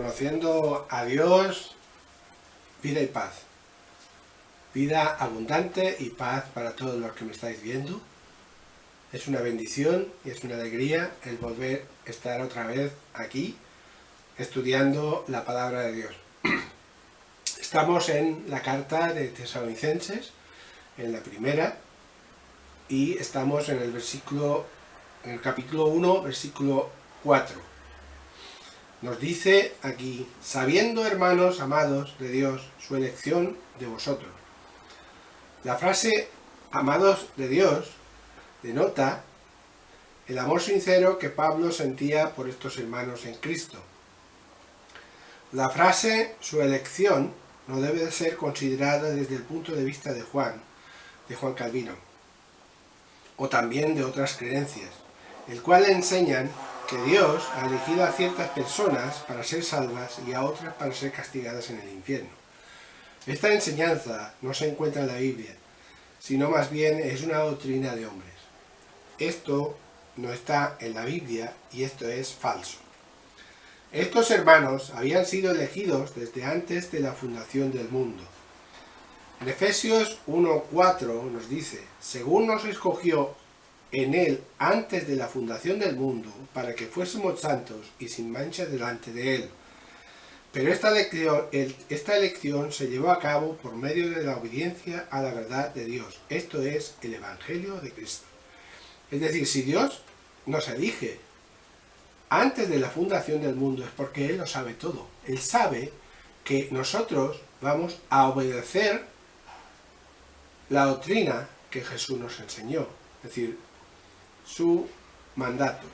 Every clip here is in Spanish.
conociendo a Dios, vida y paz. Vida abundante y paz para todos los que me estáis viendo. Es una bendición y es una alegría el volver a estar otra vez aquí estudiando la palabra de Dios. Estamos en la carta de Tesalonicenses, en la primera, y estamos en el capítulo 1, versículo 4. Nos dice aquí: sabiendo, hermanos amados de Dios, su elección de vosotros. La frase amados de Dios denota el amor sincero que Pablo sentía por estos hermanos en Cristo. La frase su elección no debe de ser considerada desde el punto de vista de Juan Calvino, o también de otras creencias, el cual enseñan que Dios ha elegido a ciertas personas para ser salvas y a otras para ser castigadas en el infierno. Esta enseñanza no se encuentra en la Biblia, sino más bien es una doctrina de hombres. Esto no está en la Biblia y esto es falso. Estos hermanos habían sido elegidos desde antes de la fundación del mundo. En Efesios 1:4 nos dice: según nos escogió en él antes de la fundación del mundo, para que fuésemos santos y sin mancha delante de él. Pero esta elección se llevó a cabo por medio de la obediencia a la verdad de Dios. Esto es el Evangelio de Cristo. Es decir, si Dios nos elige antes de la fundación del mundo, es porque Él lo sabe todo. Él sabe que nosotros vamos a obedecer la doctrina que Jesús nos enseñó, es decir, su mandato.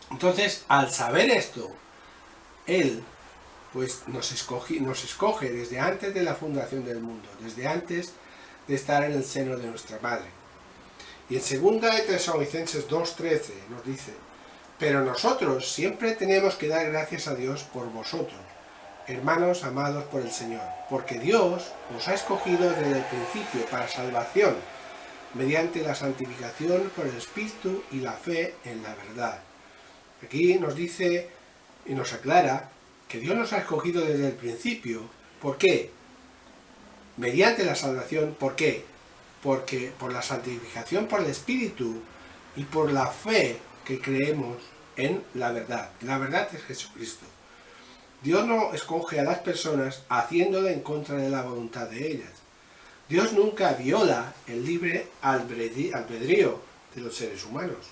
Entonces, al saber esto, Él pues nos escoge desde antes de la fundación del mundo, desde antes de estar en el seno de nuestra madre. Y en 2 de Tesalonicenses 2:13 nos dice: pero nosotros siempre tenemos que dar gracias a Dios por vosotros, hermanos amados por el Señor, porque Dios os ha escogido desde el principio para salvación, mediante la santificación por el Espíritu y la fe en la verdad. Aquí nos dice y nos aclara que Dios nos ha escogido desde el principio. ¿Por qué? Mediante la salvación. ¿Por qué? Porque por la santificación por el Espíritu y por la fe que creemos en la verdad. La verdad es Jesucristo. Dios no escoge a las personas haciéndolo en contra de la voluntad de ellas. Dios nunca viola el libre albedrío de los seres humanos.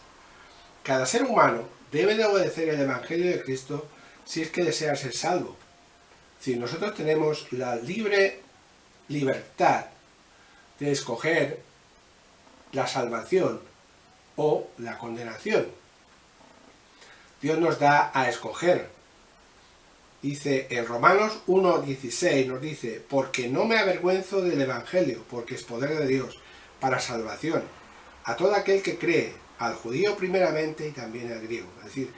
Cada ser humano debe de obedecer el Evangelio de Cristo si es que desea ser salvo. Si nosotros tenemos la libre libertad de escoger la salvación o la condenación. Dios nos da a escoger. Dice en Romanos 1:16, nos dice: porque no me avergüenzo del Evangelio, porque es poder de Dios para salvación a todo aquel que cree, al judío primeramente y también al griego. Es decir,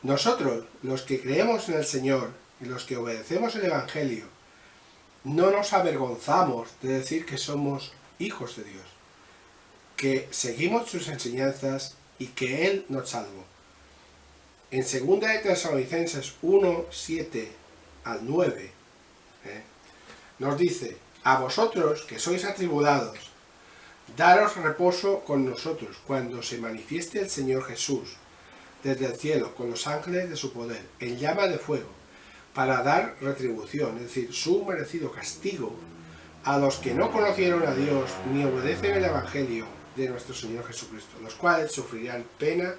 nosotros, los que creemos en el Señor y los que obedecemos el Evangelio, no nos avergonzamos de decir que somos hijos de Dios, que seguimos sus enseñanzas y que Él nos salvó. En 2 de Tesalonicenses 1:7 al 9 nos dice: a vosotros que sois atribulados, daros reposo con nosotros cuando se manifieste el Señor Jesús desde el cielo con los ángeles de su poder en llama de fuego, para dar retribución, es decir, su merecido castigo, a los que no conocieron a Dios ni obedecen el Evangelio de nuestro Señor Jesucristo, los cuales sufrirán pena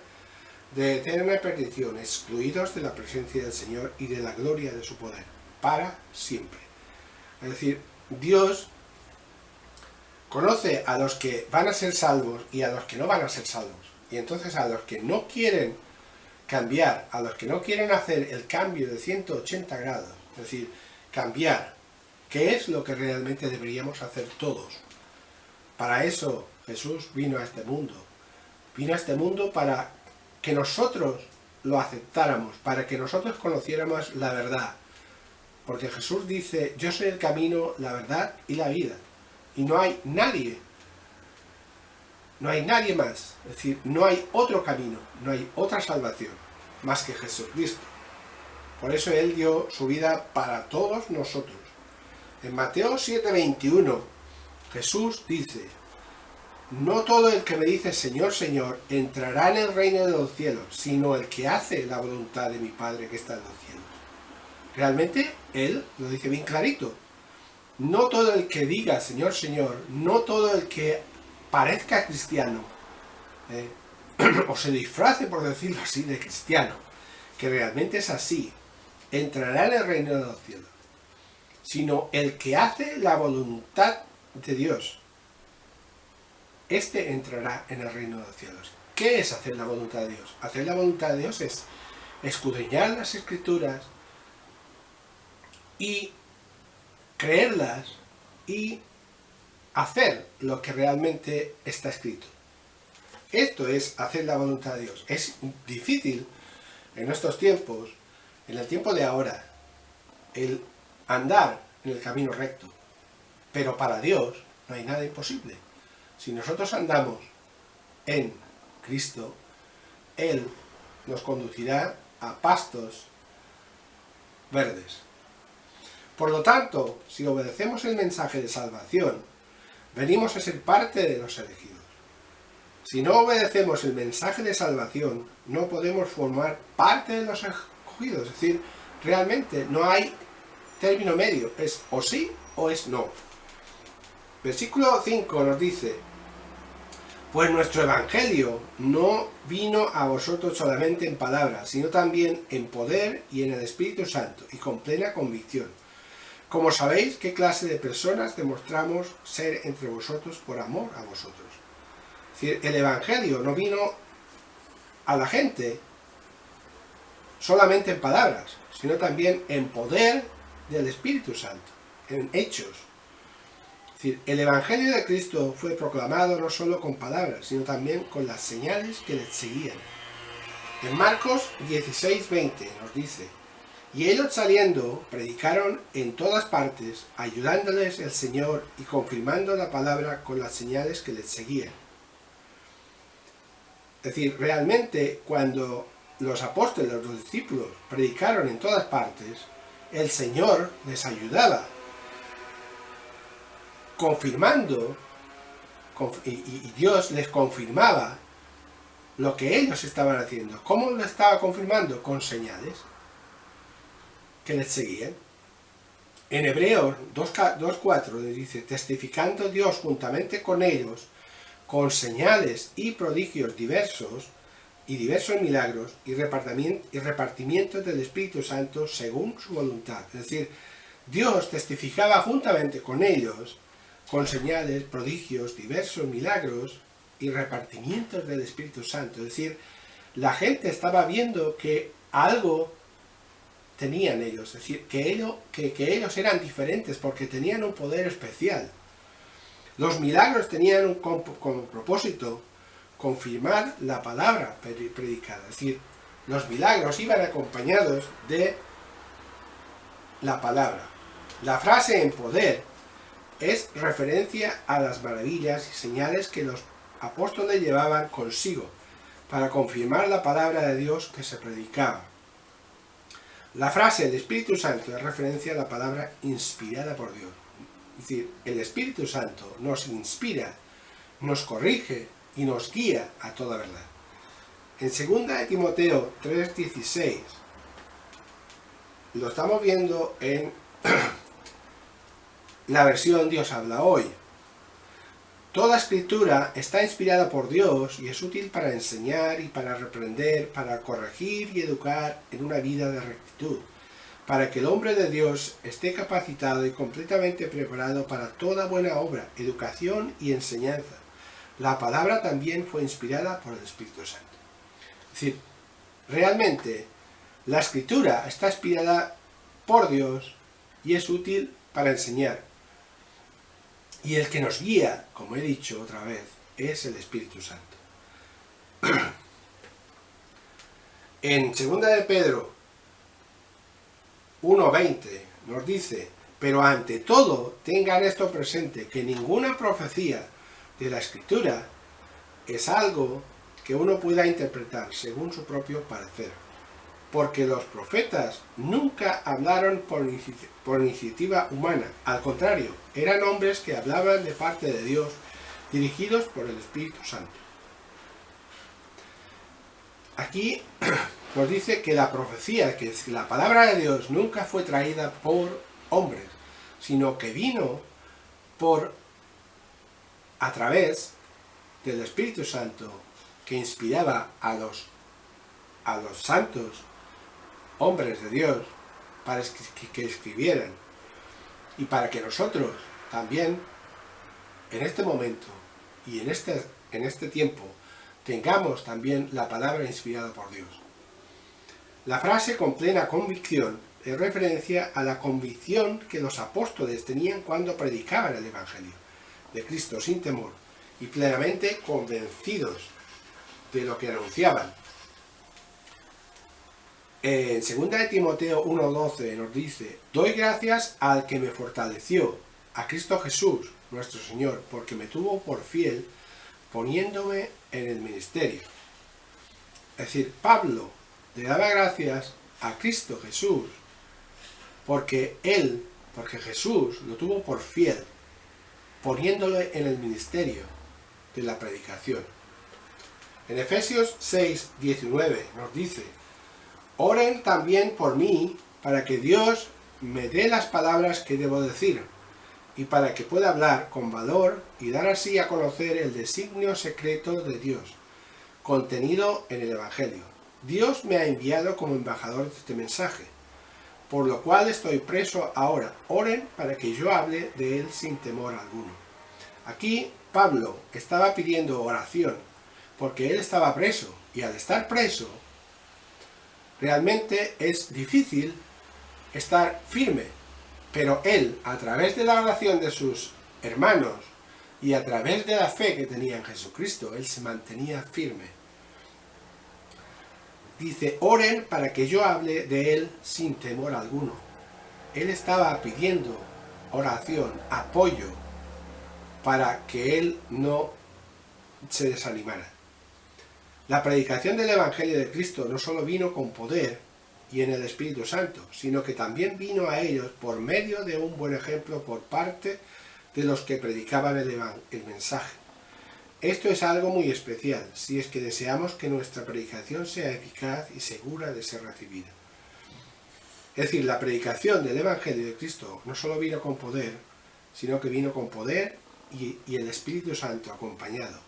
de eterna perdición, excluidos de la presencia del Señor y de la gloria de su poder, para siempre. Es decir, Dios conoce a los que van a ser salvos y a los que no van a ser salvos. Y entonces a los que no quieren cambiar, a los que no quieren hacer el cambio de 180 grados, es decir, cambiar, ¿qué es lo que realmente deberíamos hacer todos? Para eso Jesús vino a este mundo. Vino a este mundo para que nosotros lo aceptáramos, para que nosotros conociéramos la verdad. Porque Jesús dice: yo soy el camino, la verdad y la vida. Y no hay nadie más. Es decir, no hay otro camino, no hay otra salvación más que Jesucristo. Por eso Él dio su vida para todos nosotros. En Mateo 7:21, Jesús dice: no todo el que me dice Señor, Señor, entrará en el reino de los cielos, sino el que hace la voluntad de mi Padre que está en los cielos. Realmente Él lo dice bien clarito. No todo el que diga Señor, Señor, no todo el que parezca cristiano, o se disfrace, por decirlo así, de cristiano, que realmente es así, entrará en el reino de los cielos, sino el que hace la voluntad de Dios. Este entrará en el reino de los cielos. ¿Qué es hacer la voluntad de Dios? Hacer la voluntad de Dios es escudriñar las Escrituras y creerlas y hacer lo que realmente está escrito. Esto es hacer la voluntad de Dios. Es difícil en estos tiempos, en el tiempo de ahora, el andar en el camino recto. Pero para Dios no hay nada imposible. Si nosotros andamos en Cristo, Él nos conducirá a pastos verdes. Por lo tanto, si obedecemos el mensaje de salvación, venimos a ser parte de los elegidos. Si no obedecemos el mensaje de salvación, no podemos formar parte de los escogidos. Es decir, realmente no hay término medio. Es o sí o es no. Versículo 5 nos dice: pues nuestro evangelio no vino a vosotros solamente en palabras, sino también en poder y en el Espíritu Santo, y con plena convicción. Como sabéis qué clase de personas demostramos ser entre vosotros por amor a vosotros. Es decir, el evangelio no vino a la gente solamente en palabras, sino también en poder del Espíritu Santo, en hechos. Es decir, el Evangelio de Cristo fue proclamado no solo con palabras, sino también con las señales que les seguían. En Marcos 16:20 nos dice: y ellos saliendo predicaron en todas partes, ayudándoles el Señor y confirmando la palabra con las señales que les seguían. Es decir, realmente cuando los apóstoles, los discípulos, predicaron en todas partes, el Señor les ayudaba, confirmando, y Dios les confirmaba lo que ellos estaban haciendo. ¿Cómo lo estaba confirmando? Con señales que les seguían. En Hebreos 2:4 les dice: testificando Dios juntamente con ellos, con señales y prodigios diversos milagros y repartimiento del Espíritu Santo según su voluntad. Es decir, Dios testificaba juntamente con ellos, con señales, prodigios, diversos milagros y repartimientos del Espíritu Santo. Es decir, la gente estaba viendo que algo tenían ellos, es decir, que ellos eran diferentes porque tenían un poder especial. Los milagros tenían como propósito confirmar la palabra predicada. Es decir, los milagros iban acompañados de la palabra. La frase en poder es referencia a las maravillas y señales que los apóstoles llevaban consigo para confirmar la palabra de Dios que se predicaba. La frase del Espíritu Santo es referencia a la palabra inspirada por Dios. Es decir, el Espíritu Santo nos inspira, nos corrige y nos guía a toda verdad. En 2 Timoteo 3:16 lo estamos viendo en la versión Dios habla hoy. Toda escritura está inspirada por Dios y es útil para enseñar y para reprender, para corregir y educar en una vida de rectitud, para que el hombre de Dios esté capacitado y completamente preparado para toda buena obra, educación y enseñanza. La palabra también fue inspirada por el Espíritu Santo. Es decir, realmente la escritura está inspirada por Dios y es útil para enseñar. Y el que nos guía, como he dicho otra vez, es el Espíritu Santo. En 2 de Pedro 1:20 nos dice: pero ante todo tengan esto presente, que ninguna profecía de la Escritura es algo que uno pueda interpretar según su propio parecer. porque los profetas nunca hablaron por iniciativa humana. Al contrario, eran hombres que hablaban de parte de Dios, dirigidos por el Espíritu Santo. Aquí nos dice que la profecía, que la palabra de Dios nunca fue traída por hombres, sino que vino a través del Espíritu Santo, que inspiraba a los santos hombres de Dios para que escribieran, y para que nosotros también en este momento y en este tiempo tengamos también la palabra inspirada por Dios. La frase con plena convicción es referencia a la convicción que los apóstoles tenían cuando predicaban el Evangelio de Cristo sin temor y plenamente convencidos de lo que anunciaban. En 2 de Timoteo 1:12 nos dice: doy gracias al que me fortaleció, a Cristo Jesús, nuestro Señor, porque me tuvo por fiel, poniéndome en el ministerio. Es decir, Pablo le daba gracias a Cristo Jesús, porque Jesús lo tuvo por fiel, poniéndole en el ministerio de la predicación. En Efesios 6:19 nos dice: oren también por mí, para que Dios me dé las palabras que debo decir, y para que pueda hablar con valor y dar así a conocer el designio secreto de Dios, contenido en el Evangelio. Dios me ha enviado como embajador de este mensaje, por lo cual estoy preso ahora. Oren para que yo hable de él sin temor alguno. Aquí Pablo estaba pidiendo oración, porque él estaba preso, y al estar preso, realmente es difícil estar firme, pero él, a través de la oración de sus hermanos y a través de la fe que tenía en Jesucristo, él se mantenía firme. Dice: oren para que yo hable de él sin temor alguno. Él estaba pidiendo oración, apoyo, para que él no se desanimara. La predicación del Evangelio de Cristo no solo vino con poder y en el Espíritu Santo, sino que también vino a ellos por medio de un buen ejemplo por parte de los que predicaban el mensaje. Esto es algo muy especial, si es que deseamos que nuestra predicación sea eficaz y segura de ser recibida. Es decir, la predicación del Evangelio de Cristo no solo vino con poder, sino que vino con poder y el Espíritu Santo acompañado.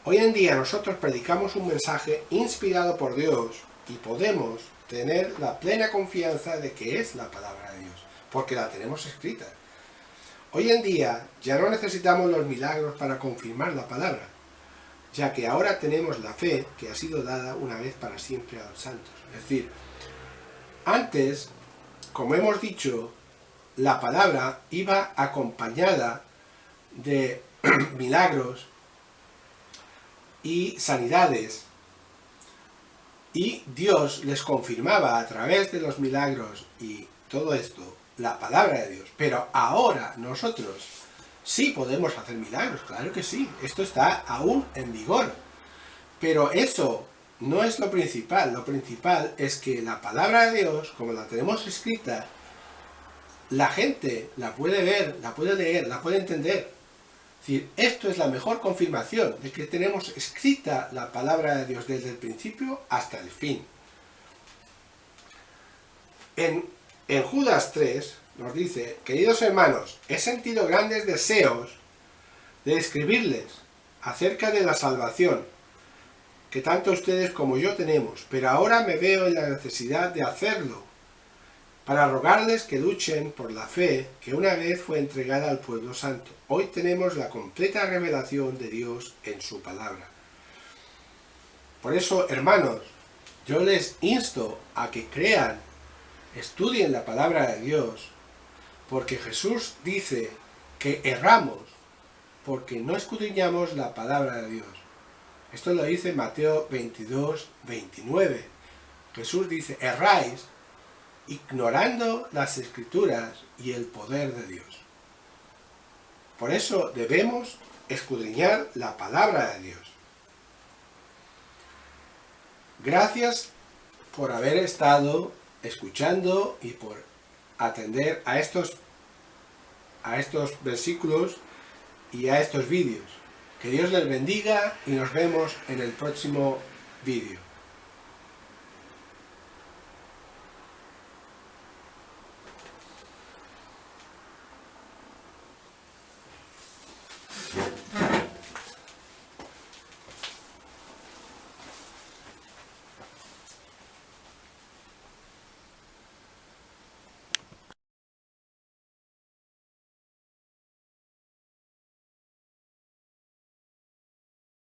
Hoy en día nosotros predicamos un mensaje inspirado por Dios y podemos tener la plena confianza de que es la palabra de Dios, porque la tenemos escrita. Hoy en día ya no necesitamos los milagros para confirmar la palabra, ya que ahora tenemos la fe que ha sido dada una vez para siempre a los santos. Es decir, antes, como hemos dicho, la palabra iba acompañada de milagros y sanidades, y Dios les confirmaba a través de los milagros y todo esto la palabra de Dios. Pero ahora nosotros sí podemos hacer milagros, claro que sí, esto está aún en vigor, pero eso no es lo principal es que la palabra de Dios, como la tenemos escrita, la gente la puede ver, la puede leer, la puede entender. Es decir, esto es la mejor confirmación de que tenemos escrita la palabra de Dios desde el principio hasta el fin. En Judas 3 nos dice: queridos hermanos, he sentido grandes deseos de escribirles acerca de la salvación que tanto ustedes como yo tenemos, pero ahora me veo en la necesidad de hacerlo para rogarles que luchen por la fe que una vez fue entregada al pueblo santo. Hoy tenemos la completa revelación de Dios en su palabra. Por eso, hermanos, yo les insto a que crean, estudien la palabra de Dios, porque Jesús dice que erramos porque no escudriñamos la palabra de Dios. Esto lo dice Mateo 22:29. Jesús dice: erráis ignorando las Escrituras y el poder de Dios. Por eso debemos escudriñar la palabra de Dios. Gracias por haber estado escuchando y por atender a estos versículos y a estos vídeos. Que Dios les bendiga y nos vemos en el próximo vídeo.